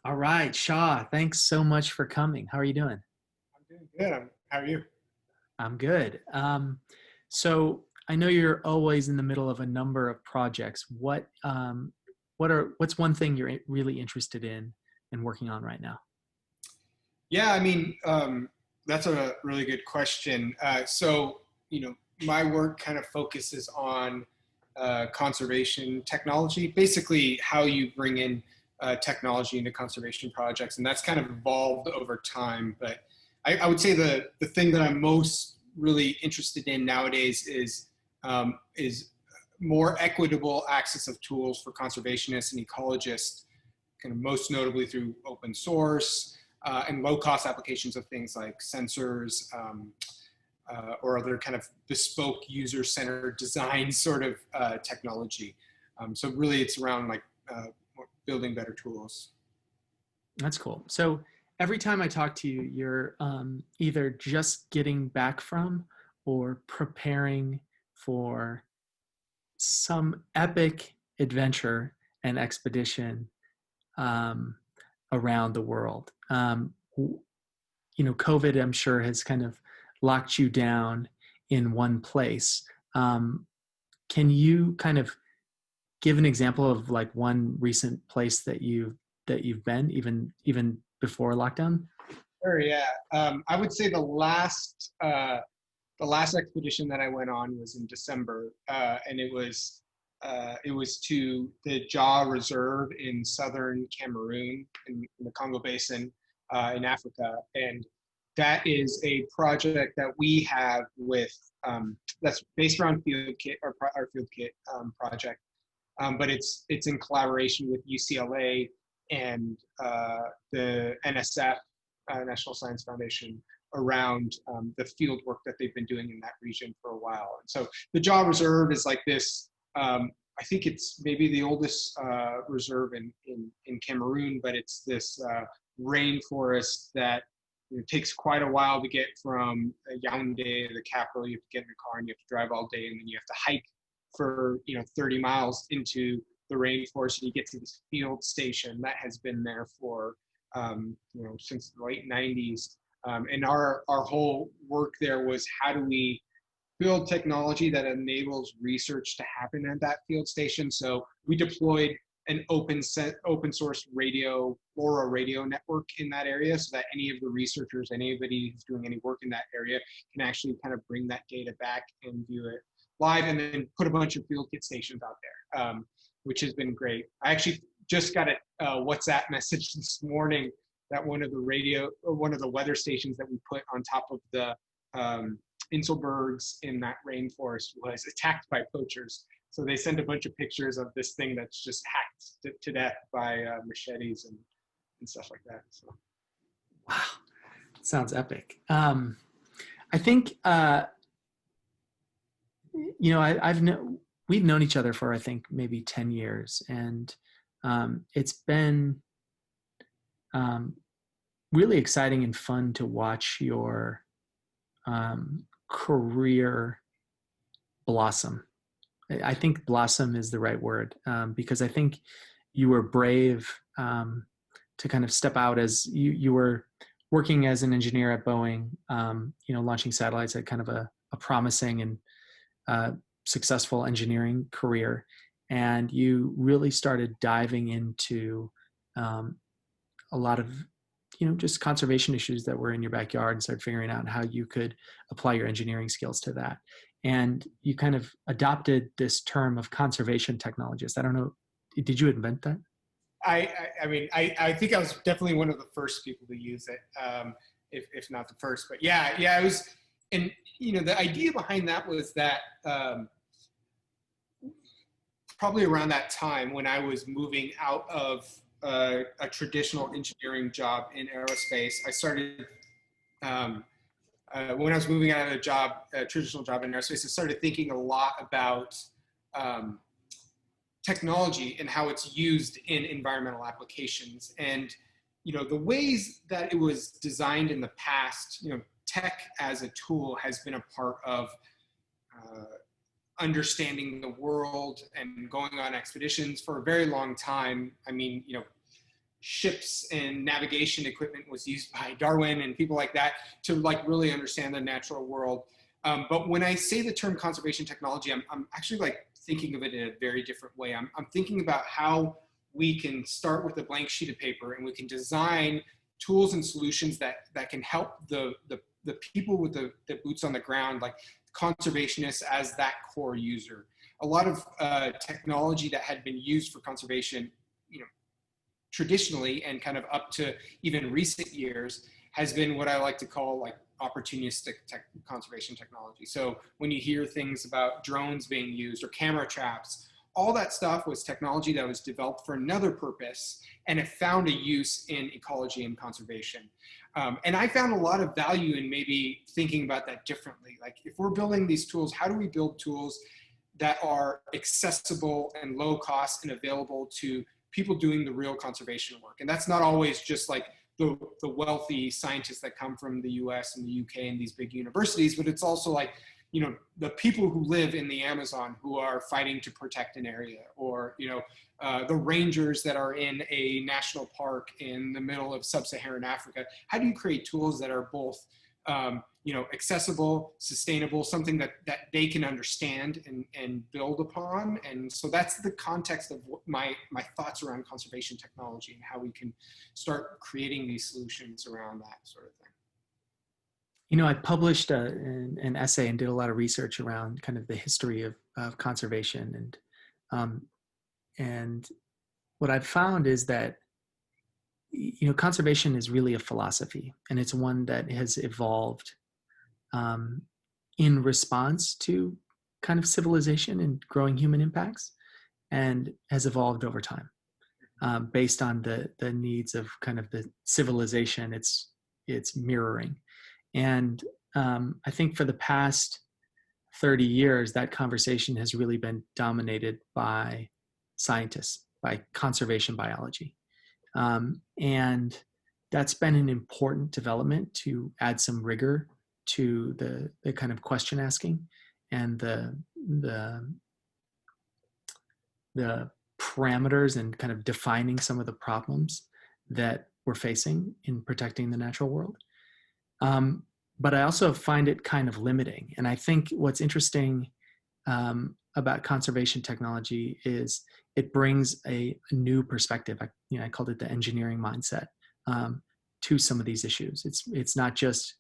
All right, Shah, thanks so much for coming. How are you doing? I'm doing good. How are you? I'm good. So I know you're always in the middle of a number of projects. What's one thing you're really interested in and working on right now? Yeah, that's a really good question. My work kind of focuses on conservation technology, basically how you bring in technology into conservation projects, and that's kind of evolved over time. But I would say the thing that I'm most really interested in nowadays is more equitable access of tools for conservationists and ecologists, kind of most notably through open source and low-cost applications of things like sensors or other kind of bespoke user-centered design sort of technology. So really, it's around building better tools. That's cool. So every time I talk to you, you're either just getting back from or preparing for some epic adventure and expedition um, around the world. COVID, I'm sure, has kind of locked you down in one place. Um, can you kind of give an example of like one recent place that you've been, even before lockdown? Sure, yeah. I would say the last expedition that I went on was in December, and it was to the Jaw Reserve in southern Cameroon in the Congo Basin in Africa, and that is a project that we have with that's based around Field Kit, our Field Kit project, but it's in collaboration with UCLA and the NSF, National Science Foundation, around the field work that they've been doing in that region for a while. And so the Jaw Reserve is like this. I think it's maybe the oldest reserve in Cameroon, but it's this rainforest that takes quite a while to get from Yaoundé, the capital. You have to get in a car and you have to drive all day, and then you have to hike for 30 miles into the rainforest, and you get to this field station that has been there for since the late 90s. And our whole work there was, how do we build technology that enables research to happen at that field station? So we deployed an open source LoRa radio network in that area, so that any of the researchers, anybody who's doing any work in that area, can actually kind of bring that data back and view it live, and then put a bunch of field kit stations out there, which has been great. I actually just got a WhatsApp message this morning that one of the weather stations that we put on top of the Inselbergs in that rainforest was attacked by poachers. So they sent a bunch of pictures of this thing that's just hacked to death by machetes and stuff like that. So. Wow, sounds epic. I think we've known each other for, I think, maybe 10 years, and it's been really exciting and fun to watch your career blossom. I think blossom is the right word, because I think you were brave to kind of step out, as you were working as an engineer at Boeing, launching satellites at kind of a promising and successful engineering career. And you really started diving into a lot of just conservation issues that were in your backyard, and started figuring out how you could apply your engineering skills to that. And you kind of adopted this term of conservation technologist. I don't know, did you invent that? I think I was definitely one of the first people to use it, if not the first. But yeah, it was. And the idea behind that was that probably around that time, when I was moving out of a traditional engineering job in aerospace, I started, when I was moving out of a traditional job in aerospace, I started thinking a lot about technology and how it's used in environmental applications. And the ways that it was designed in the past, tech as a tool has been a part of understanding the world and going on expeditions for a very long time. I mean, ships and navigation equipment was used by Darwin and people like that to like really understand the natural world. But when I say the term conservation technology, I'm actually like thinking of it in a very different way. I'm thinking about how we can start with a blank sheet of paper and we can design tools and solutions that can help the people with the boots on the ground, like conservationists as that core user. A lot of technology that had been used for conservation, you know, traditionally and kind of up to even recent years has been what I like to call like opportunistic conservation technology. So when you hear things about drones being used or camera traps, all that stuff was technology that was developed for another purpose and it found a use in ecology and conservation. And I found a lot of value in maybe thinking about that differently. Like if we're building these tools, how do we build tools that are accessible and low cost and available to people doing the real conservation work? And that's not always just like the wealthy scientists that come from the US and the UK and these big universities, but it's also like, you know, the people who live in the Amazon who are fighting to protect an area, or, you know, the rangers that are in a national park in the middle of sub-Saharan Africa. How do you create tools that are both, you know, accessible, sustainable, something that they can understand and build upon? And so that's the context of what my thoughts around conservation technology and how we can start creating these solutions around that sort of thing. You know, I published an essay and did a lot of research around kind of the history of conservation, and what I've found is that, you know, conservation is really a philosophy, and it's one that has evolved in response to kind of civilization and growing human impacts, and has evolved over time based on the needs of kind of the civilization it's mirroring. And I think for the past 30 years, that conversation has really been dominated by scientists, by conservation biology. And that's been an important development to add some rigor to the kind of question asking and the parameters and kind of defining some of the problems that we're facing in protecting the natural world. But I also find it kind of limiting. And I think what's interesting about conservation technology is it brings a new perspective. I called it the engineering mindset to some of these issues. It's not just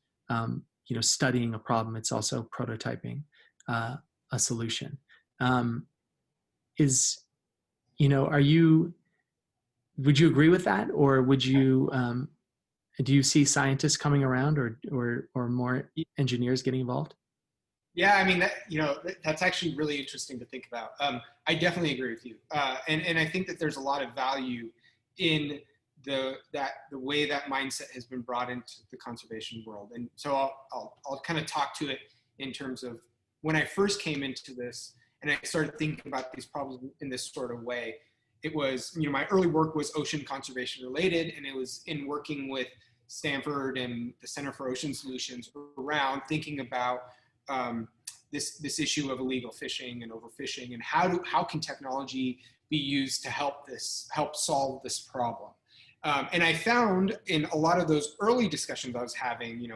studying a problem. It's also prototyping a solution. Would you agree with that, or would you? Do you see scientists coming around, or more engineers getting involved? Yeah, I mean, that's actually really interesting to think about. I definitely agree with you, and I think that there's a lot of value in the way that mindset has been brought into the conservation world. And so I'll kind of talk to it in terms of when I first came into this and I started thinking about these problems in this sort of way. It was, my early work was ocean conservation related, and it was in working with Stanford and the Center for Ocean Solutions around thinking about this issue of illegal fishing and overfishing, and how can technology be used to help solve this problem. And I found in a lot of those early discussions I was having,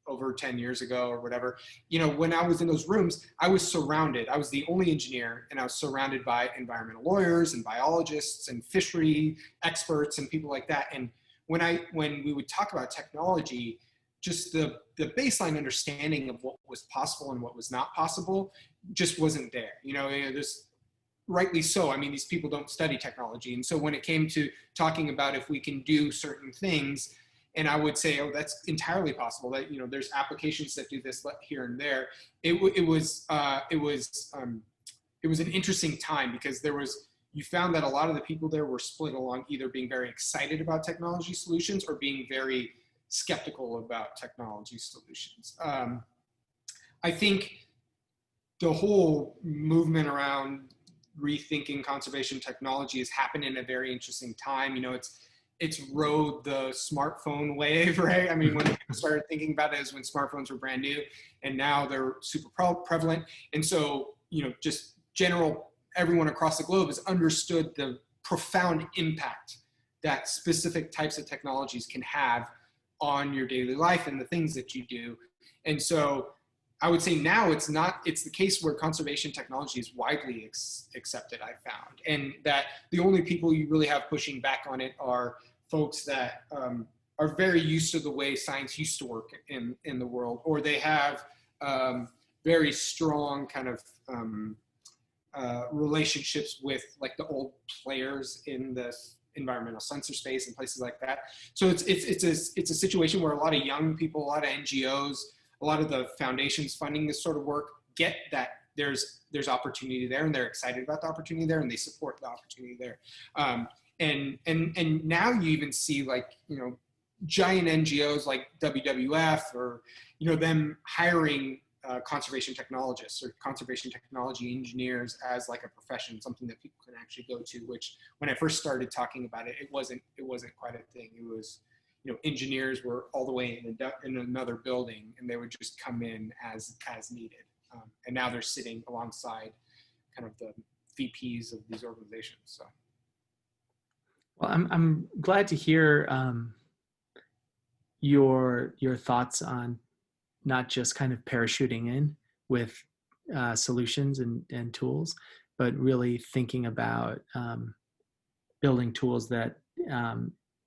over 10 years ago or whatever, when I was in those rooms, I was the only engineer, and I was surrounded by environmental lawyers and biologists and fishery experts and people like that. And when we would talk about technology, just the baseline understanding of what was possible and what was not possible just wasn't there. This, rightly so. I mean, these people don't study technology. And so when it came to talking about if we can do certain things, and I would say, oh, that's entirely possible, that, there's applications that do this here and there. It was an interesting time, because you found that a lot of the people there were split along either being very excited about technology solutions or being very skeptical about technology solutions. I think the whole movement around rethinking conservation technology has happened in a very interesting time. It's rode the smartphone wave, right? I mean, when people started thinking about it is when smartphones were brand new, and now they're super prevalent. And so, just everyone across the globe has understood the profound impact that specific types of technologies can have on your daily life and the things that you do. And so I would say now it's the case where conservation technology is widely accepted, I found. And that the only people you really have pushing back on it are folks that are very used to the way science used to work in the world, or they have very strong kind of relationships with like the old players in the environmental sensor space and places like that. So it's a situation where a lot of young people, a lot of NGOs, a lot of the foundations funding this sort of work get that there's opportunity there, and they're excited about the opportunity there, and they support the opportunity there. And now you even see, like, you know, giant NGOs like WWF, or, you know, them hiring conservation technologists or conservation technology engineers as like a profession, something that people can actually go to, which when I first started talking about it, it wasn't quite a thing. It was, you know, engineers were all the way in another building, and they would just come in as needed. And now they're sitting alongside kind of the VPs of these organizations. So, well, I'm glad to hear your thoughts on not just kind of parachuting in with solutions and tools, but really thinking about building tools that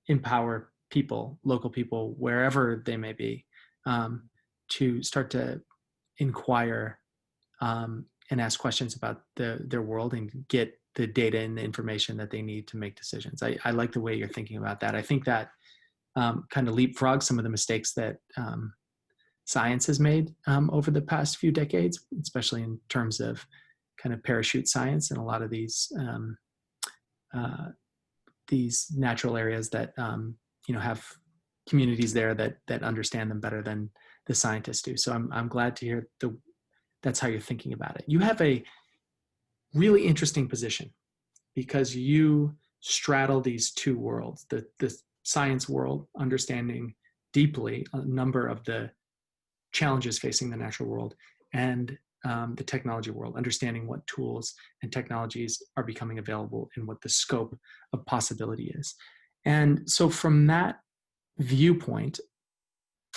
empower people, local people, wherever they may be, to start to inquire and ask questions about their world and get the data and the information that they need to make decisions. I like the way you're thinking about that. I think that kind of leapfrogs some of the mistakes that science has made over the past few decades, especially in terms of kind of parachute science and a lot of these natural areas that you know, have communities there that understand them better than the scientists do. So I'm glad to hear that's how you're thinking about it. You have a really interesting position because you straddle these two worlds: the science world, understanding deeply a number of the challenges facing the natural world, and the technology world, understanding what tools and technologies are becoming available and what the scope of possibility is. And so from that viewpoint,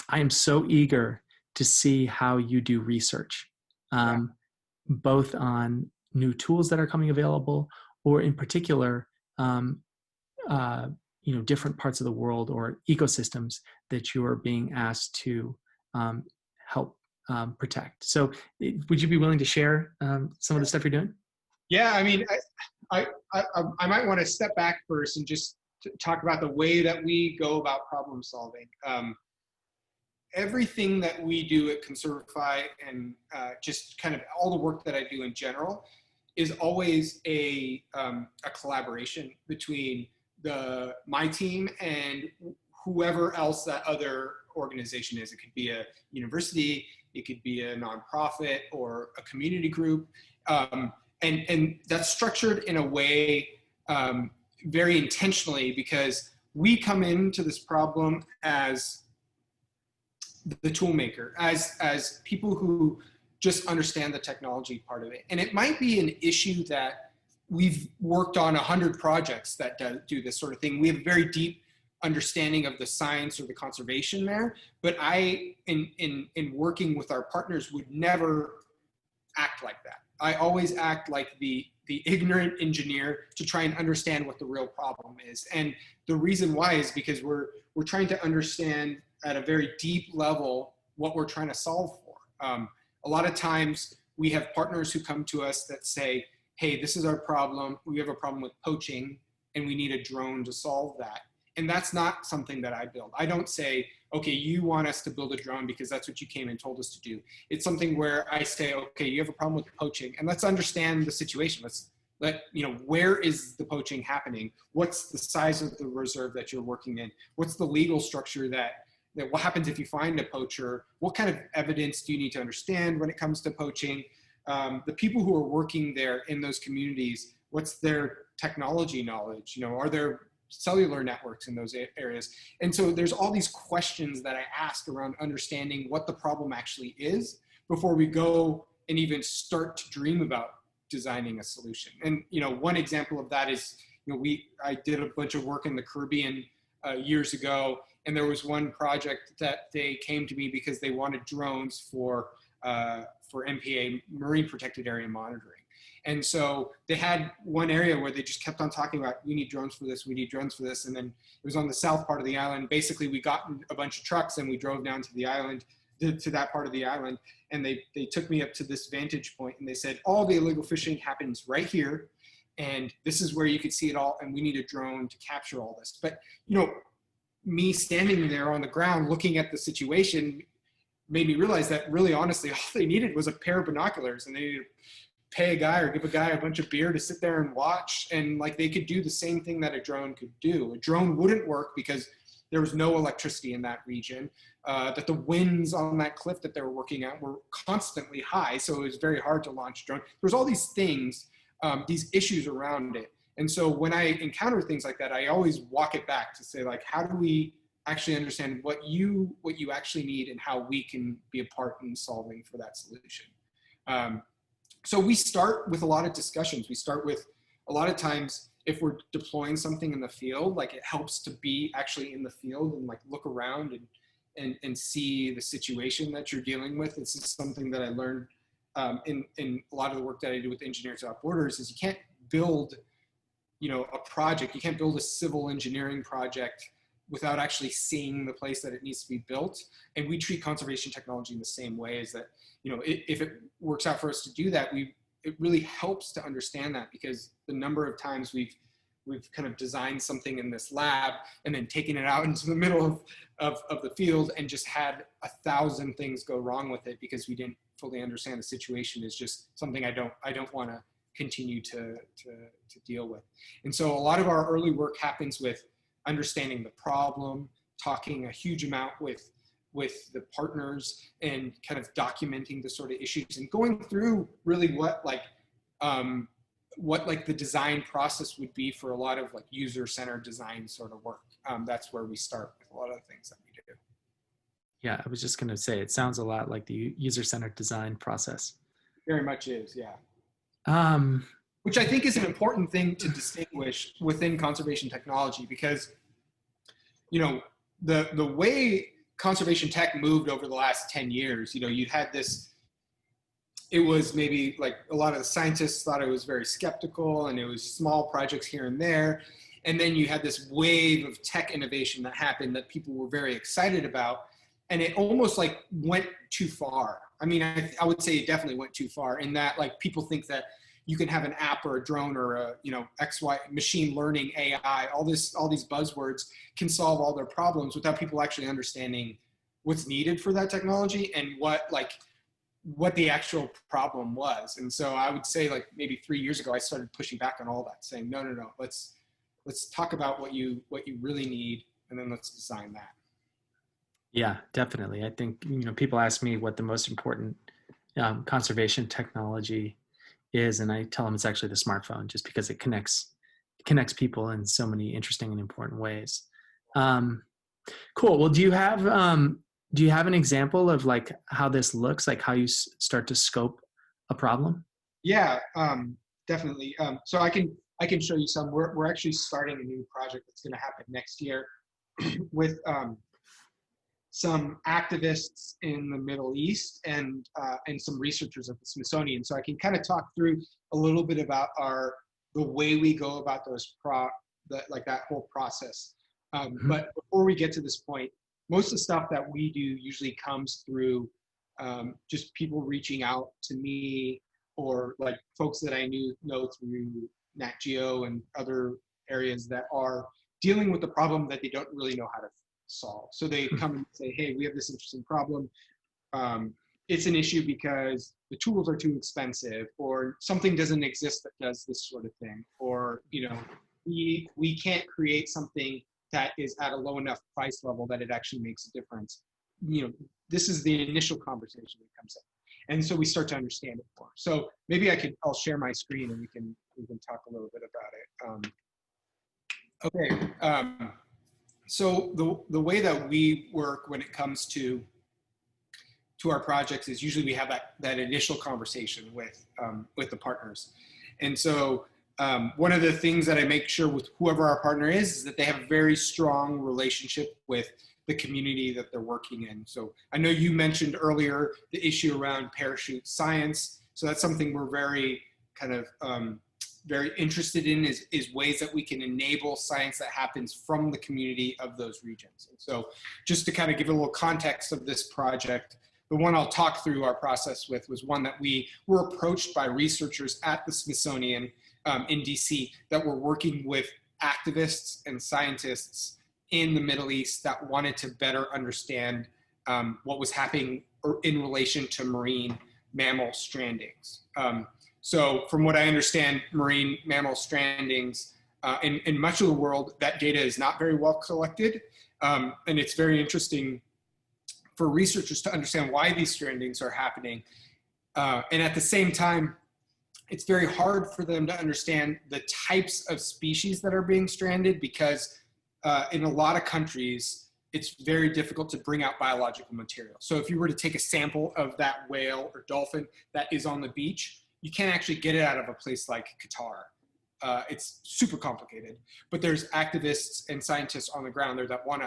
I am so eager to see how you do research, both on new tools that are coming available, or in particular, you know, different parts of the world or ecosystems that you are being asked to help protect. So would you be willing to share some of the stuff you're doing? yeah, I mean, I might want to step back first and just talk about the way that we go about problem solving. Everything that we do at Conservify, and just kind of all the work that I do in general, is always a collaboration between my team and whoever else that other organization is. It could be a university, it could be a nonprofit, or a community group. And that's structured in a way very intentionally, because we come into this problem as the tool maker, as people who just understand the technology part of it. And it might be an issue that we've worked on 100 projects that do this sort of thing. We have a very deep understanding of the science or the conservation there, but I, in working with our partners, would never act like that. I always act like the ignorant engineer to try and understand what the real problem is. And the reason why is because we're trying to understand at a very deep level what we're trying to solve for. A lot of times we have partners who come to us that say, hey, this is our problem. We have a problem with poaching and we need a drone to solve that. And that's not something that I build. I don't say, okay, you want us to build a drone because that's what you came and told us to do. It's something where I say, okay, you have a problem with poaching, and let's understand the situation. Where is the poaching happening? What's the size of the reserve that you're working in? What's the legal structure that what happens if you find a poacher? What kind of evidence do you need to understand when it comes to poaching? The people who are working there in those communities, what's their technology knowledge? Are there cellular networks in those areas? And so there's all these questions that I ask around understanding what the problem actually is before we go and even start to dream about designing a solution. And one example of that is I did a bunch of work in the Caribbean years ago, and there was one project that they came to me because they wanted drones for MPA, Marine Protected Area Monitoring. And so they had one area where they just kept on talking about, we need drones for this, we need drones for this. And then it was on the south part of the island. Basically, we got a bunch of trucks and we drove down to the island, to that part of the island. And they took me up to this vantage point and they said, all the illegal fishing happens right here. And this is where you could see it all. And we need a drone to capture all this. But, me standing there on the ground looking at the situation made me realize that really honestly, all they needed was a pair of binoculars, and they needed to pay a guy or give a guy a bunch of beer to sit there and watch. And like, they could do the same thing that a drone could do. A drone wouldn't work because there was no electricity in that region, that the winds on that cliff that they were working at were constantly high. So it was very hard to launch a drone. There's all these things, these issues around it. And so when I encounter things like that, I always walk it back to say, like, how do we actually understand what you actually need and how we can be a part in solving for that solution. So we start with a lot of discussions. We start with, a lot of times, if we're deploying something in the field, like, it helps to be actually in the field and like look around and see the situation that you're dealing with. This is something that I learned in a lot of the work that I do with Engineers Without Borders, is you can't build a project, you can't build a civil engineering project without actually seeing the place that it needs to be built. And we treat conservation technology in the same way, as that, if it works out for us to do that, it really helps to understand that, because the number of times we've kind of designed something in this lab and then taken it out into the middle of the field and just had 1,000 things go wrong with it because we didn't fully understand the situation, is just something I don't want to continue to deal with. And so a lot of our early work happens with understanding the problem, talking a huge amount with the partners, and kind of documenting the sort of issues and going through really what the design process would be for a lot of like user-centered design sort of work. That's where we start with a lot of the things that we do. Yeah, I was just going to say, it sounds a lot like the user-centered design process. Very much is, yeah. Um, Which I think is an important thing to distinguish within conservation technology, because, the way conservation tech moved over the last 10 years, you had this, it was maybe like a lot of the scientists thought it was very skeptical, and it was small projects here and there. And then you had this wave of tech innovation that happened that people were very excited about. And it almost like went too far. I mean, I would say it definitely went too far, in that like people think that you can have an app or a drone or a, XY machine learning, AI, all these buzzwords can solve all their problems without people actually understanding what's needed for that technology and what the actual problem was. And so I would say, like, maybe 3 years ago, I started pushing back on all that, saying, no, let's talk about what you really need, and then let's design that. Yeah, definitely. I think, people ask me what the most important conservation technology is, and I tell them it's actually the smartphone, just because it connects people in so many interesting and important ways. Cool. Well, do you have an example of like how this looks, like how you start to scope a problem? Yeah, definitely. So I can show you some. We're actually starting a new project that's going to happen next year with some activists in the Middle East and some researchers at the Smithsonian. So I can kind of talk through a little bit about the way we go about that whole process. But before we get to this point, most of the stuff that we do usually comes through just people reaching out to me, or like folks that I know through Nat Geo and other areas that are dealing with the problem that they don't really know how to solve. So they come and say, hey, we have this interesting problem. It's an issue because the tools are too expensive, or something doesn't exist that does this sort of thing, or we can't create something that is at a low enough price level that it actually makes a difference. This is the initial conversation that comes up, and so we start to understand it more. So maybe I'll share my screen and we can talk a little bit about it. Okay. So the way that we work when it comes to our projects is usually we have that initial conversation with the partners. And so One of the things that I make sure with whoever our partner is that they have a very strong relationship with the community that they're working in. So I know you mentioned earlier the issue around parachute science. So that's something we're very kind of very interested in is ways that we can enable science that happens from the community of those regions. And so just to kind of give a little context of this project, the one I'll talk through our process with was one that we were approached by researchers at the Smithsonian in DC that were working with activists and scientists in the Middle East that wanted to better understand what was happening in relation to marine mammal strandings. So from what I understand, marine mammal strandings in much of the world, that data is not very well collected. And it's very interesting for researchers to understand why these strandings are happening. And at the same time, it's very hard for them to understand the types of species that are being stranded because in a lot of countries, it's very difficult to bring out biological material. So if you were to take a sample of that whale or dolphin that is on the beach, you can't actually get it out of a place like Qatar. It's super complicated, but there's activists and scientists on the ground there that want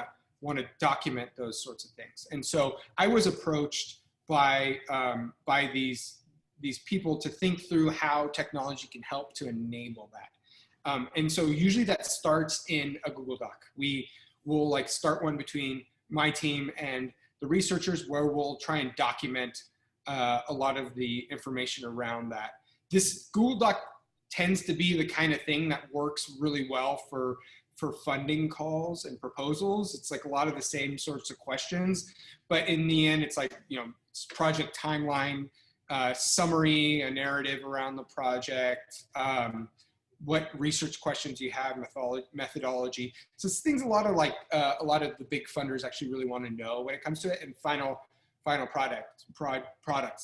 to document those sorts of things. And so I was approached by these people to think through how technology can help to enable that. And so usually that starts in a Google Doc. We will like start one between my team and the researchers where we'll try and document a lot of the information around that. This Google Doc tends to be the kind of thing that works really well for funding calls and proposals. It's like a lot of the same sorts of questions, but in the end, it's like, you know, it's project timeline, summary, a narrative around the project, what research questions you have, methodology. So it's things a lot of the big funders actually really want to know when it comes to it, and final products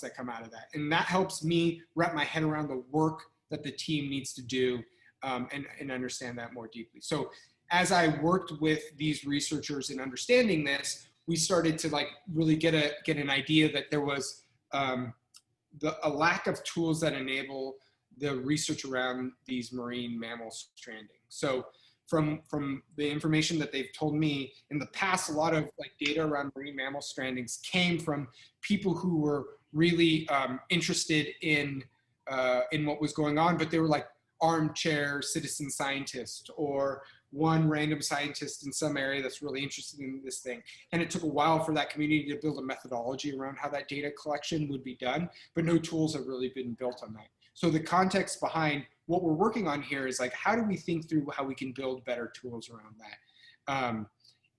that come out of that. And that helps me wrap my head around the work that the team needs to do and understand that more deeply. So as I worked with these researchers in understanding this, we started to like really get an idea that there was a lack of tools that enable the research around these marine mammal stranding. So from the information that they've told me in the past, a lot of like data around marine mammal strandings came from people who were really interested in what was going on, but they were like armchair citizen scientists or one random scientist in some area that's really interested in this thing. And it took a while for that community to build a methodology around how that data collection would be done, but no tools have really been built on that. So the context behind what we're working on here is like, how do we think through how we can build better tools around that?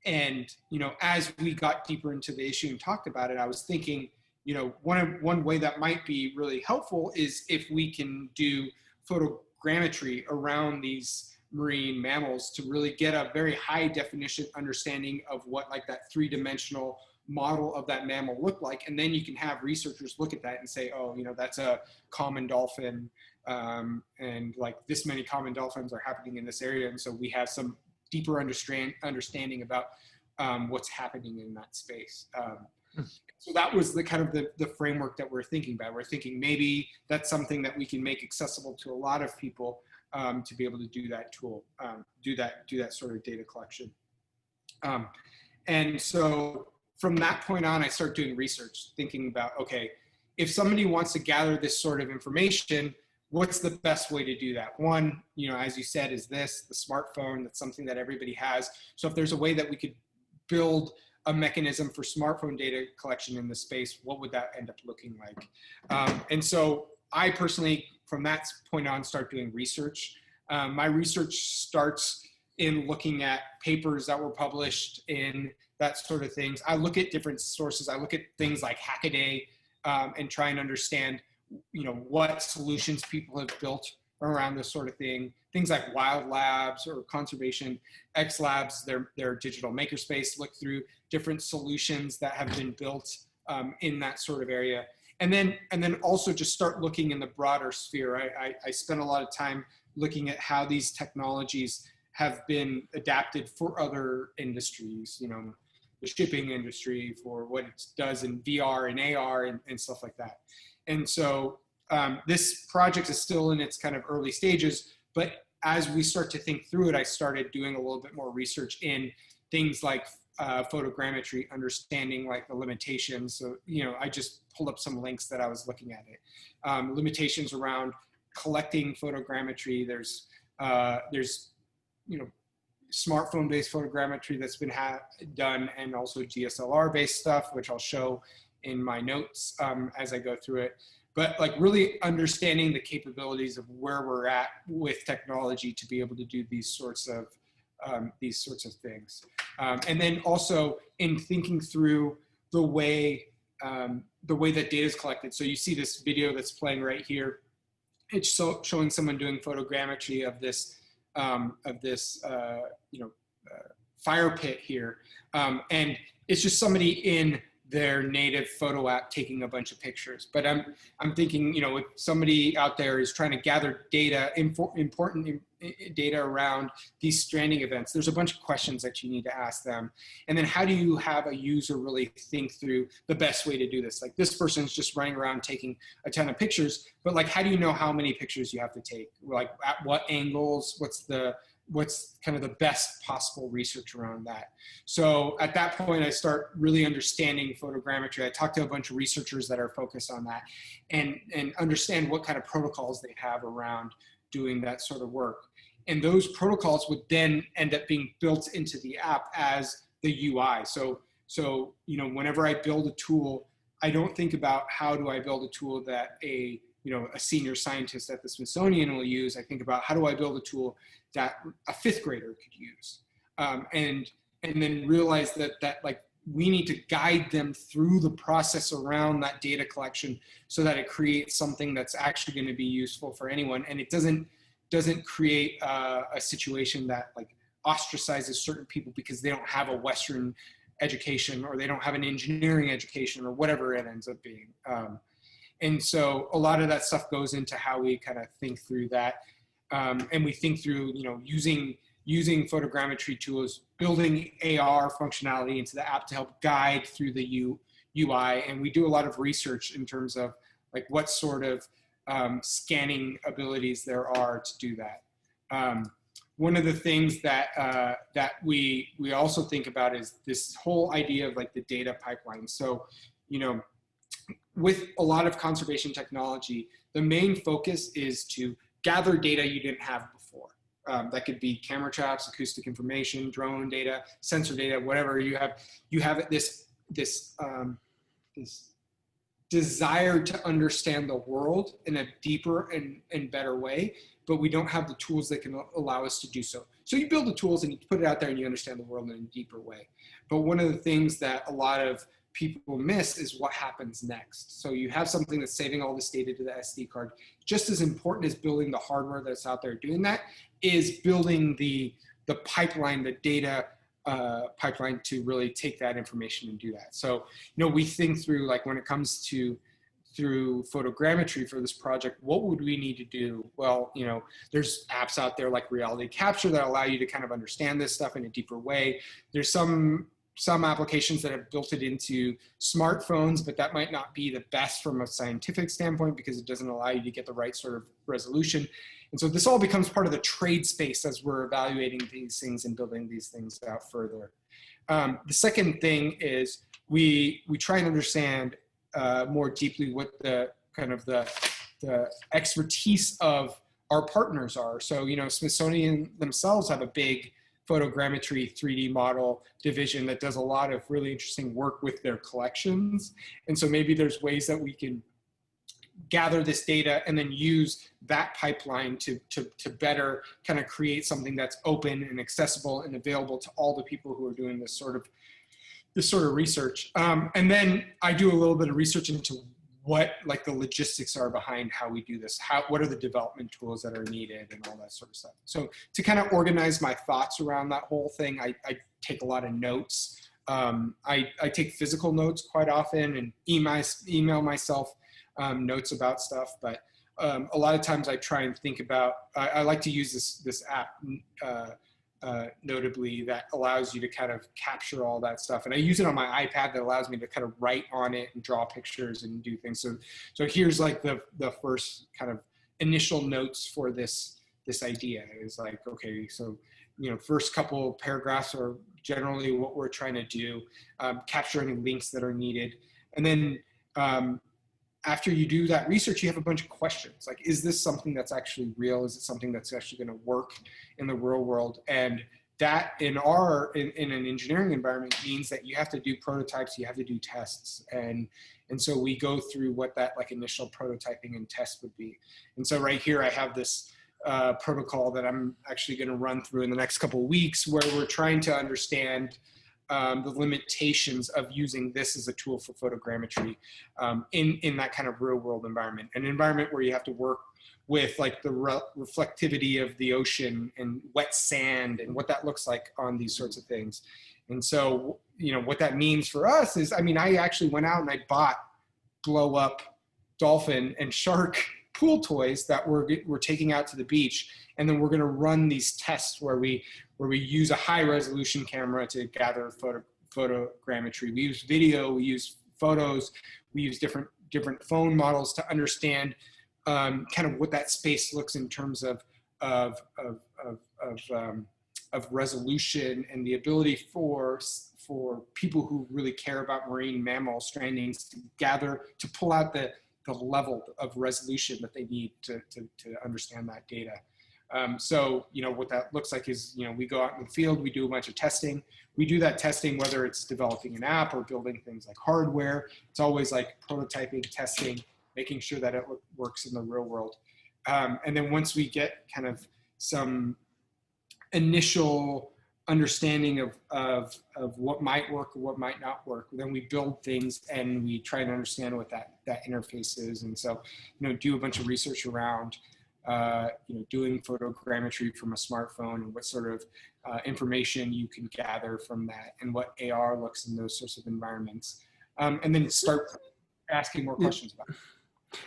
And, you know, as we got deeper into the issue and talked about it, I was thinking, you know, one way that might be really helpful is if we can do photogrammetry around these marine mammals to really get a very high definition understanding of what like that three-dimensional model of that mammal look like. And then you can have researchers look at that and say, oh, you know, that's a common dolphin. And like this many common dolphins are happening in this area. And so we have some deeper understanding about what's happening in that space. So that was the kind of the framework that we're thinking about. We're thinking maybe that's something that we can make accessible to a lot of people to be able to do that tool, do that sort of data collection. And so from that point on, I started doing research, thinking about, okay, if somebody wants to gather this sort of information, what's the best way to do that? One, you know, as you said, is the smartphone. That's something that everybody has. So if there's a way that we could build a mechanism for smartphone data collection in this space, what would that end up looking like? And so I personally, from that point on, start doing research. My research starts in looking at papers that were published in that sort of things. I look at different sources. I look at things like Hackaday and try and understand, you know, what solutions people have built around this sort of thing. Things like Wild Labs or Conservation X Labs, their digital makerspace, look through different solutions that have been built in that sort of area. And then also just start looking in the broader sphere. I spent a lot of time looking at how these technologies have been adapted for other industries, you know, the shipping industry, for what it does in VR and AR and stuff like that. And so this project is still in its kind of early stages, But as we start to think through it, I started doing a little bit more research in things like photogrammetry, understanding like the limitations. So, I just pulled up some links that I was looking at it. Limitations around collecting photogrammetry. There's smartphone-based photogrammetry that's been done, and also DSLR-based stuff, which I'll show in my notes as I go through it. But like really understanding the capabilities of where we're at with technology to be able to do these sorts of things. And then also in thinking through the way that data is collected. So you see this video that's playing right here. It's showing someone doing photogrammetry of this fire pit here, and it's just somebody in their native photo app taking a bunch of pictures. But I'm thinking, if somebody out there is trying to gather data, important data around these stranding events, there's a bunch of questions that you need to ask them. And then how do you have a user really think through the best way to do this? Like this person's just running around taking a ton of pictures, but like, how do you know how many pictures you have to take? Like at what angles, what's kind of the best possible research around that. So at that point, I start really understanding photogrammetry. I talk to a bunch of researchers that are focused on that and understand what kind of protocols they have around doing that sort of work. And those protocols would then end up being built into the app as the UI. So whenever I build a tool, I don't think about how do I build a tool that a senior scientist at the Smithsonian will use. I think about how do I build a tool that a fifth grader could use, and then realize that like we need to guide them through the process around that data collection so that it creates something that's actually going to be useful for anyone, and it doesn't create a situation that like ostracizes certain people because they don't have a Western education or they don't have an engineering education or whatever it ends up being. And so a lot of that stuff goes into how we kind of think through that. And we think through, using photogrammetry tools, building AR functionality into the app to help guide through the UI. And we do a lot of research in terms of like what sort of scanning abilities there are to do that. One of the things that we also think about is this whole idea of like the data pipeline. So, with a lot of conservation technology, the main focus is to gather data you didn't have before. That could be camera traps, acoustic information, drone data, sensor data, whatever you have. You have this desire to understand the world in a deeper and better way, but we don't have the tools that can allow us to do so. So you build the tools and you put it out there and you understand the world in a deeper way. But one of the things that a lot of people miss is what happens next. So you have something that's saving all this data to the SD card. Just as important as building the hardware that's out there doing that is building the pipeline, the data pipeline to really take that information and do that. So, we think through like when it comes to through photogrammetry for this project, what would we need to do? Well, there's apps out there like Reality Capture that allow you to kind of understand this stuff in a deeper way. There's some applications that have built it into smartphones, but that might not be the best from a scientific standpoint because it doesn't allow you to get the right sort of resolution. And so this all becomes part of the trade space as we're evaluating these things and building these things out further. The second thing is we try and understand more deeply what the kind of the expertise of our partners are. So, Smithsonian themselves have a big photogrammetry 3D model division that does a lot of really interesting work with their collections. And so maybe there's ways that we can gather this data and then use that pipeline to better kind of create something that's open and accessible and available to all the people who are doing this sort of research. And then I do a little bit of research into what like the logistics are behind how we do this, what are the development tools that are needed and all that sort of stuff. So to kind of organize my thoughts around that whole thing, I take a lot of notes. I take physical notes quite often and email myself notes about stuff, but a lot of times I try and think about, I like to use this app notably that allows you to kind of capture all that stuff. And I use it on my iPad that allows me to kind of write on it and draw pictures and do things. So here's like the first kind of initial notes for this this idea. Is like, okay, so, first couple paragraphs are generally what we're trying to do, capture any links that are needed. And then after you do that research, you have a bunch of questions. Like, is this something that's actually real? Is it something that's actually going to work in the real world? And that in an engineering environment means that you have to do prototypes, you have to do tests. And so we go through what that like initial prototyping and test would be. And so right here, I have this protocol that I'm actually going to run through in the next couple of weeks, where we're trying to understand the limitations of using this as a tool for photogrammetry in that kind of real world environment, an environment where you have to work with like the reflectivity of the ocean and wet sand and what that looks like on these sorts of things. And so, what that means for us is, I actually went out and I bought blow up dolphin and shark pool toys that we're taking out to the beach. And then we're going to run these tests where we use a high resolution camera to gather photogrammetry. We use video, we use photos, we use different phone models to understand kind of what that space looks in terms of resolution, and the ability for people who really care about marine mammal strandings to pull out the level of resolution that they need to understand that data. So, what that looks like is, we go out in the field, we do a bunch of testing. We do that testing, whether it's developing an app or building things like hardware. It's always like prototyping, testing, making sure that it works in the real world. And then once we get kind of some initial understanding of what might work or what might not work, then we build things and we try and understand what that interface is. And so, do a bunch of research around doing photogrammetry from a smartphone, and what sort of information you can gather from that, and what AR looks in those sorts of environments, and then start asking more questions about it.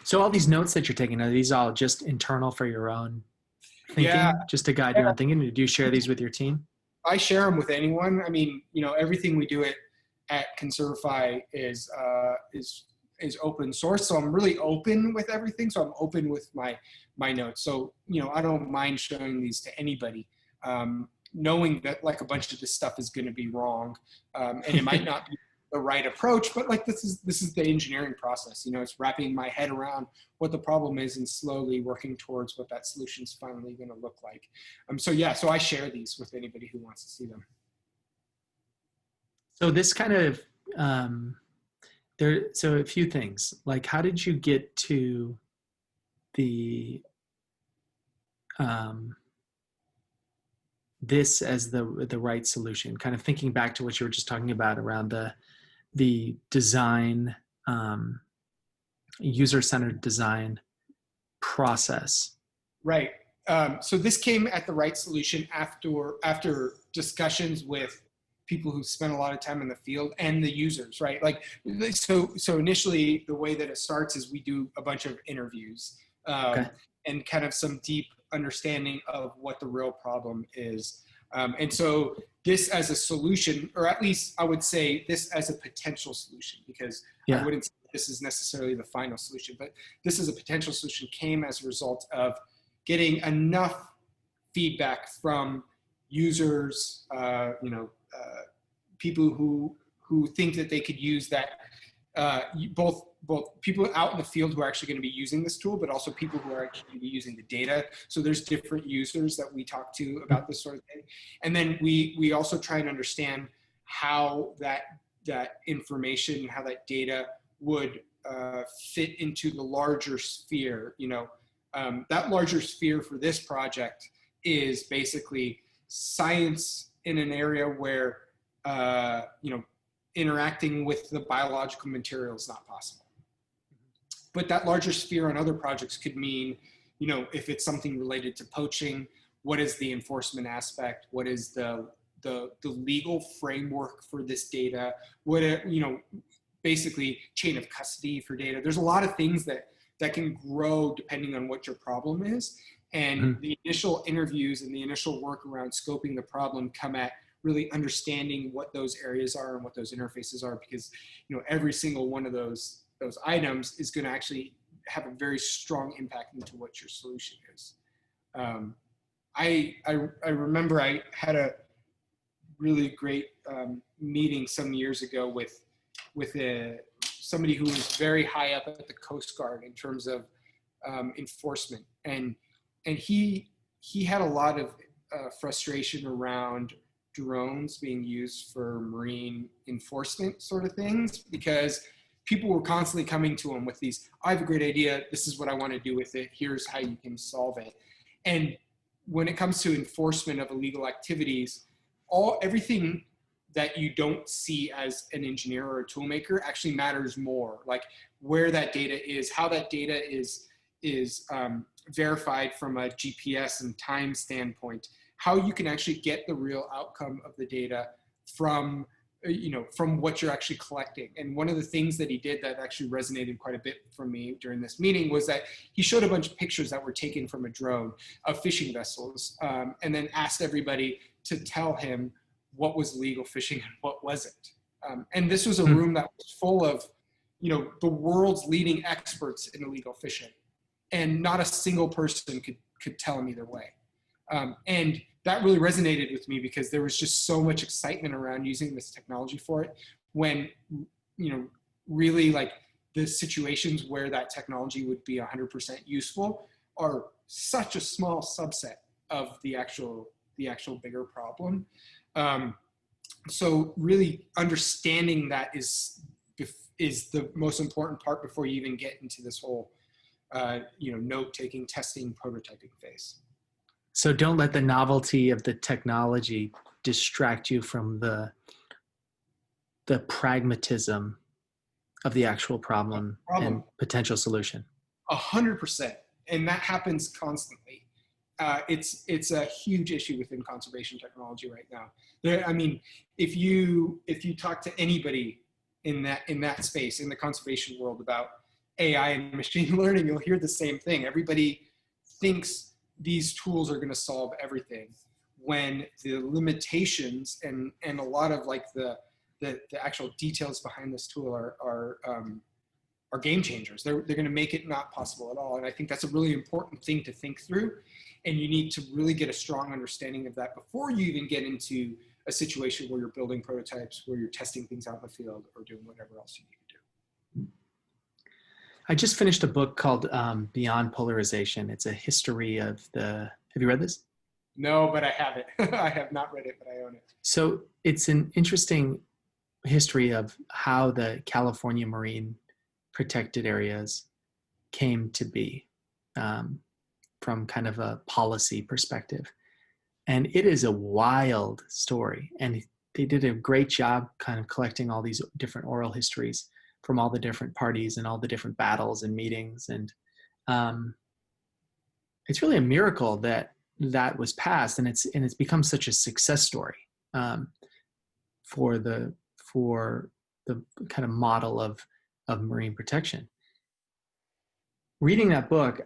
So all these notes that you're taking, are these all just internal for your own thinking, Yeah. just to guide your own thinking? Do you share these with your team? I share them with anyone. Everything we do at Conservify is open source. So I'm really open with everything. So I'm open with my notes. So, I don't mind showing these to anybody, knowing that like a bunch of this stuff is going to be wrong. And it might not be the right approach, but like, this is the engineering process. It's wrapping my head around what the problem is and slowly working towards what that solution is finally going to look like. So I share these with anybody who wants to see them. So this kind of, so a few things, like, how did you get to the, this as the right solution? Kind of thinking back to what you were just talking about around the design, user-centered design process. Right. So this came at the right solution after discussions with people who spent a lot of time in the field and the users, right? Like, so initially the way that it starts is we do a bunch of interviews and kind of some deep understanding of what the real problem is. And so this as a solution, or at least I would say this as a potential solution, because I wouldn't say this is necessarily the final solution, but this is a potential solution, came as a result of getting enough feedback from users, people who think that they could use that, both people out in the field who are actually going to be using this tool, but also people who are actually going to be using the data. So there's different users that we talk to about this sort of thing. And then we also try and understand how that information, how that data would fit into the larger sphere. That larger sphere for this project is basically science in an area where, interacting with the biological material is not possible. But that larger sphere on other projects could mean, if it's something related to poaching, what is the enforcement aspect? What is the legal framework for this data? What, basically chain of custody for data. There's a lot of things that can grow depending on what your problem is. And the initial interviews and the initial work around scoping the problem come at really understanding what those areas are and what those interfaces are, because every single one of those items is going to actually have a very strong impact into what your solution is. I remember I had a really great meeting some years ago with somebody who was very high up at the Coast Guard in terms of enforcement, and he had a lot of frustration around drones being used for marine enforcement sort of things, because people were constantly coming to him with these, I have a great idea, this is what I want to do with it, here's how you can solve it. And when it comes to enforcement of illegal activities, everything that you don't see as an engineer or a toolmaker actually matters more. Like where that data is, how that data is verified from a GPS and time standpoint, how you can actually get the real outcome of the data from from what you're actually collecting. And one of the things that he did that actually resonated quite a bit for me during this meeting was that he showed a bunch of pictures that were taken from a drone of fishing vessels, and then asked everybody to tell him what was legal fishing and what wasn't. And this was a room that was full of, the world's leading experts in illegal fishing, and not a single person could tell him either way. And that really resonated with me because there was just so much excitement around using this technology for it, when, really like the situations where that technology would be 100% useful are such a small subset of the actual bigger problem. So really understanding that is the most important part before you even get into this whole, note-taking, testing, prototyping phase. So don't let the novelty of the technology distract you from the pragmatism of the actual problem and potential solution. 100%. And that happens constantly. It's a huge issue within conservation technology right now. If you talk to anybody in that space, in the conservation world, about AI and machine learning, you'll hear the same thing. Everybody thinks these tools are going to solve everything, when the limitations and a lot of like the actual details behind this tool are game changers. They're going to make it not possible at all. And I think that's a really important thing to think through. And you need to really get a strong understanding of that before you even get into a situation where you're building prototypes, where you're testing things out in the field, or doing whatever else you need to do. I just finished a book called Beyond Polarization. It's a history of have you read this? No, but I have it. I have not read it, but I own it. So it's an interesting history of how the California marine protected areas came to be, from kind of a policy perspective. And it is a wild story. And they did a great job kind of collecting all these different oral histories from all the different parties and all the different battles and meetings. And it's really a miracle that was passed, and it's become such a success story for the kind of model of marine protection. Reading that book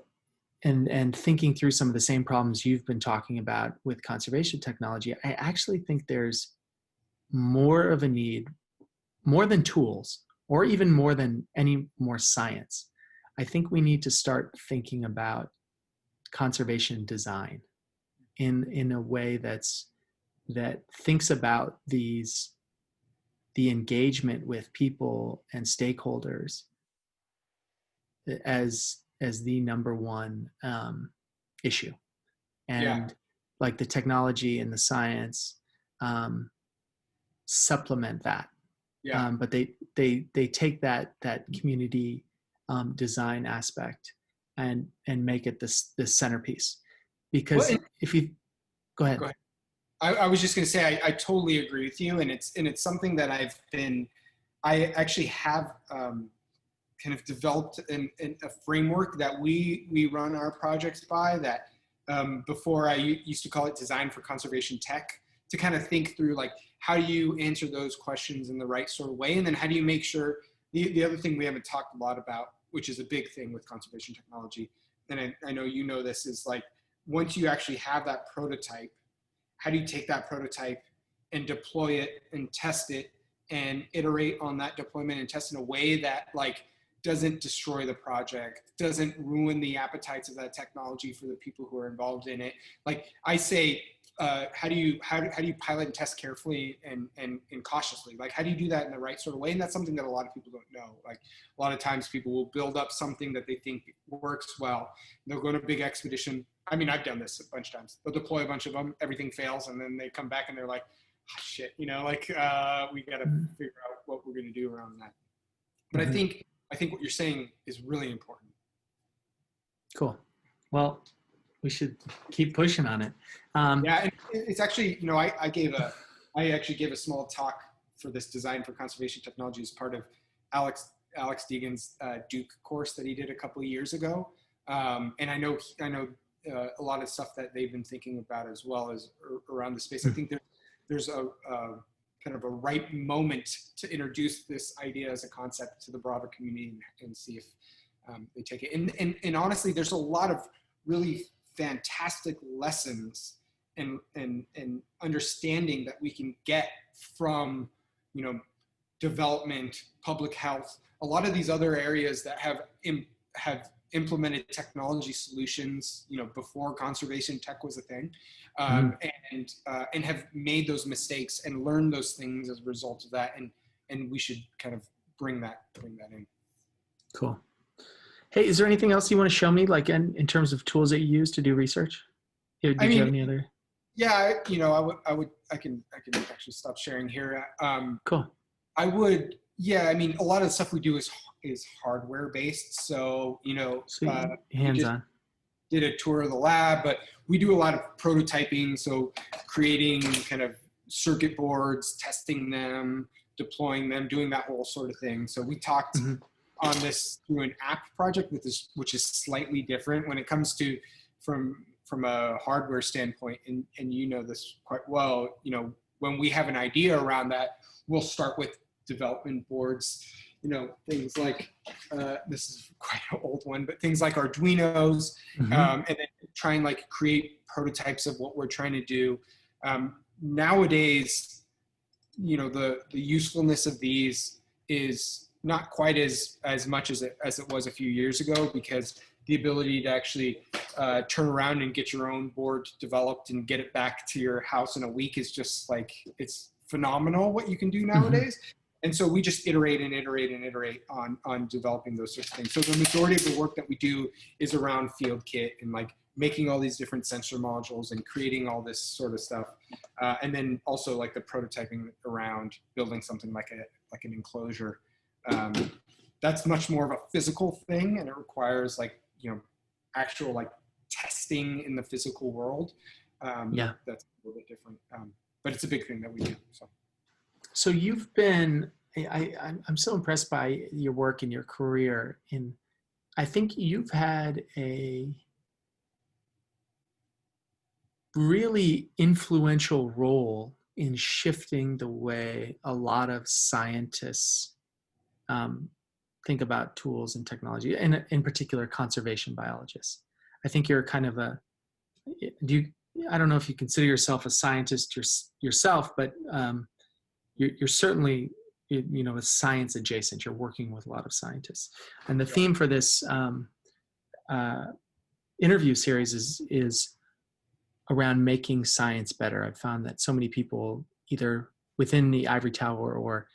and thinking through some of the same problems you've been talking about with conservation technology, I actually think there's more of a need, more than tools, or even more than any more science. I think we need to start thinking about conservation design in a way that thinks about the engagement with people and stakeholders as the number one issue, and like the technology and the science supplement that. But they take that community design aspect and make it the centerpiece. Because if you go ahead. I was just going to say I totally agree with you, and it's something that I actually have kind of developed a framework that we run our projects by, that before I used to call it design for conservation tech, to kind of think through like, how do you answer those questions in the right sort of way? And then how do you make sure, the other thing we haven't talked a lot about, which is a big thing with conservation technology, and I know you know this, is like, once you actually have that prototype, how do you take that prototype and deploy it and test it and iterate on that deployment and test in a way that like doesn't destroy the project, doesn't ruin the appetites of that technology for the people who are involved in it. Like I say, how do you pilot and test carefully and cautiously? Like, how do you do that in the right sort of way? And that's something that a lot of people don't know. Like, a lot of times people will build up something that they think works well. They'll go on a big expedition. I mean, I've done this a bunch of times. They'll deploy a bunch of them, everything fails, and then they come back and they're like, oh, shit, we got to figure out what we're going to do around that. But I think what you're saying is really important. Cool. Well, we should keep pushing on it. Yeah, and it's actually, I actually gave a small talk for this Design for Conservation Technology as part of Alex Deegan's Duke course that he did a couple of years ago. And I know a lot of stuff that they've been thinking about as well as around the space. I think there's a kind of a right moment to introduce this idea as a concept to the broader community and see if they take it. And honestly, there's a lot of really fantastic lessons and understanding that we can get from, development, public health, a lot of these other areas that have implemented technology solutions, before conservation tech was a thing, and have made those mistakes and learned those things as a result of that. And we should kind of bring that in. Cool. Hey, is there anything else you want to show me, like in terms of tools that you use to do research? You have any other? Yeah, I can actually stop sharing here. Cool. I would, yeah, a lot of the stuff we do is hardware based. So, hands-on. Did a tour of the lab, but we do a lot of prototyping. So creating kind of circuit boards, testing them, deploying them, doing that whole sort of thing. So we talked on this through an app project which is slightly different when it comes to from a hardware standpoint. And you know this quite well, when we have an idea around that, we'll start with development boards, things like, this is quite an old one, but things like Arduinos, and then try and create prototypes of what we're trying to do. Nowadays, the usefulness of these is not quite as much as it was a few years ago, because the ability to actually turn around and get your own board developed and get it back to your house in a week is just it's phenomenal what you can do nowadays. And so we just iterate on developing those sorts of things. So the majority of the work that we do is around field kit and making all these different sensor modules and creating all this sort of stuff. And then also the prototyping around building something like an enclosure. That's much more of a physical thing, and it requires actual testing in the physical world. Yeah, that's a little bit different. But it's a big thing that we do. So you've been, I'm so impressed by your work and your career. I think you've had a really influential role in shifting the way a lot of scientists think about tools and technology, and in particular, conservation biologists. I think you're kind of I don't know if you consider yourself a scientist yourself, but you're certainly, a science adjacent. You're working with a lot of scientists. And the theme for this interview series is around making science better. I've found that so many people, either within the ivory tower or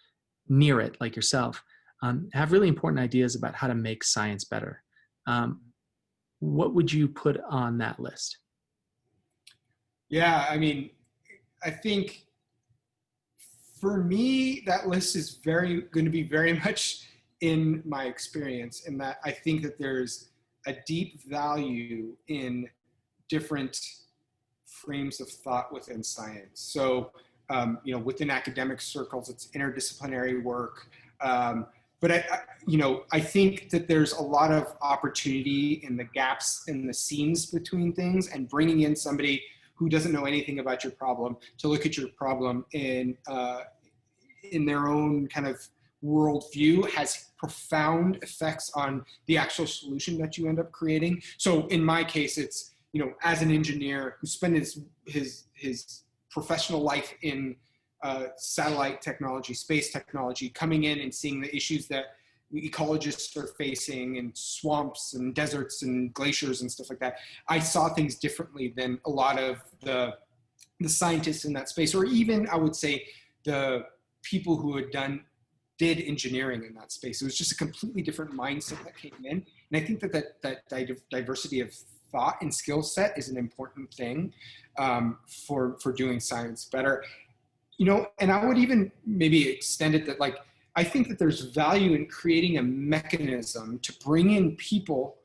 near it, like yourself, have really important ideas about how to make science better. What would you put on that list? Yeah, I think for me, that list is going to be very much in my experience, in that I think that there's a deep value in different frames of thought within science. So, within academic circles, it's interdisciplinary work. But I think that there's a lot of opportunity in the gaps in the seams between things, and bringing in somebody who doesn't know anything about your problem to look at your problem in their own kind of worldview has profound effects on the actual solution that you end up creating. So in my case, it's, as an engineer who spent his professional life in satellite technology, space technology, coming in and seeing the issues that ecologists are facing, and swamps and deserts and glaciers and stuff like that. I saw things differently than a lot of the scientists in that space, or even I would say the people who did engineering in that space. It was just a completely different mindset that came in. And I think that diversity of thought and skill set is an important thing for doing science better. And I would even maybe extend it that, like, I think that there's value in creating a mechanism to bring in people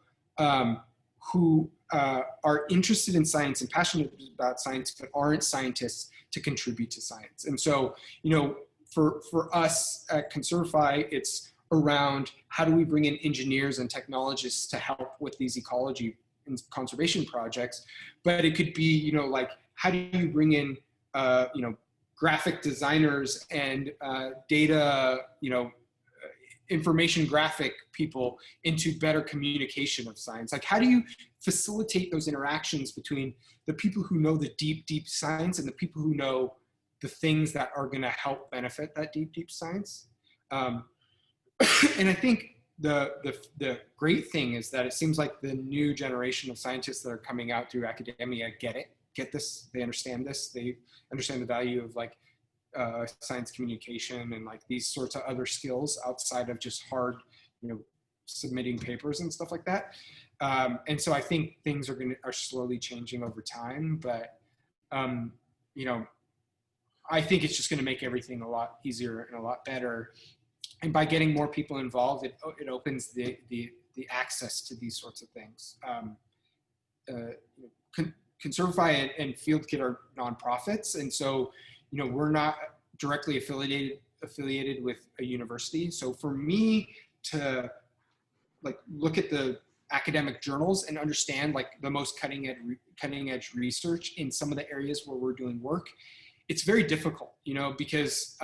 who are interested in science and passionate about science, but aren't scientists, to contribute to science. And so, for us at Conservify, it's around how do we bring in engineers and technologists to help with these ecology and conservation projects. But it could be, like, how do you bring in, graphic designers and data, information graphic people into better communication of science? Like, how do you facilitate those interactions between the people who know the deep, deep science and the people who know the things that are going to help benefit that deep, deep science? And I think the great thing is that it seems like the new generation of scientists that are coming out through academia get this, they understand this, they understand the value of, like, science communication and, like, these sorts of other skills outside of just hard, submitting papers and stuff like that. And so I think things are slowly changing over time, but I think it's just going to make everything a lot easier and a lot better. And by getting more people involved, it opens the access to these sorts of things. Conservify and FieldKit are nonprofits, and so we're not directly affiliated with a university. So for me to, like, look at the academic journals and understand, like, the most cutting edge research in some of the areas where we're doing work, it's very difficult, because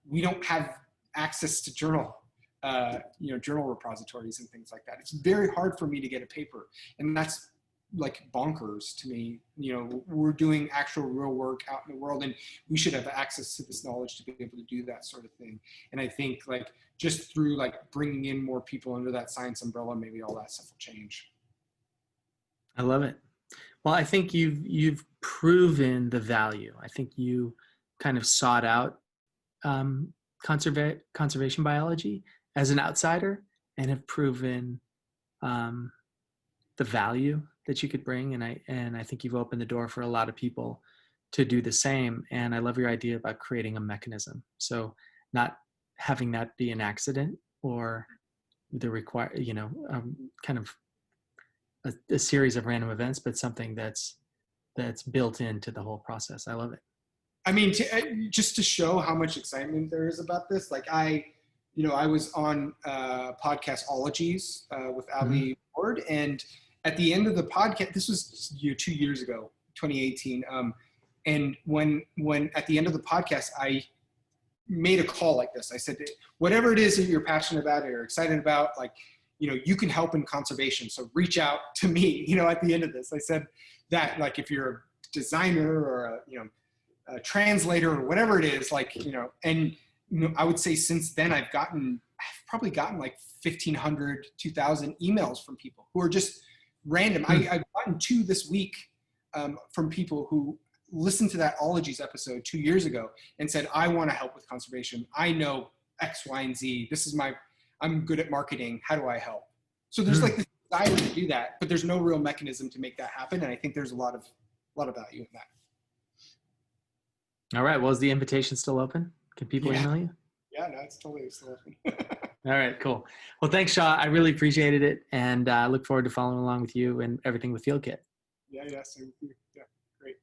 we don't have access to journal repositories and things like that. It's very hard for me to get a paper, and that's, like, bonkers to me. We're doing actual real work out in the world, and we should have access to this knowledge to be able to do that sort of thing. And I think, like, just through, like, bringing in more people under that science umbrella, maybe all that stuff will change. I love it. Well, I think you've proven the value. I think you kind of sought out conservation biology as an outsider and have proven the value that you could bring. And I think you've opened the door for a lot of people to do the same. And I love your idea about creating a mechanism. So not having that be an accident or kind of a series of random events, but something that's built into the whole process. I love it. I mean, just to show how much excitement there is about this, like, I was on podcast Ologies with Ali Ward, and at the end of the podcast, this was 2 years ago, 2018, and when at the end of the podcast, I made a call like this. I said, whatever it is that you're passionate about or you're excited about, like, you can help in conservation, so reach out to me. At the end of this, I said that, like, if you're a designer or a translator or whatever it is, like, and I would say since then I've probably gotten like 1,500, 2,000 emails from people who are just random. I've gotten 2 this week from people who listened to that Ologies episode 2 years ago and said, I want to help with conservation. I know X, Y, and Z. I'm good at marketing. How do I help? So there's like this desire to do that, but there's no real mechanism to make that happen. And I think there's a lot of value in that. All right. Well, is the invitation still open? Can people email you? Yeah, no, it's totally still open. All right, cool. Well, thanks, Shah. I really appreciated it, and I look forward to following along with you and everything with FieldKit. Yeah, same with you. Yeah, great.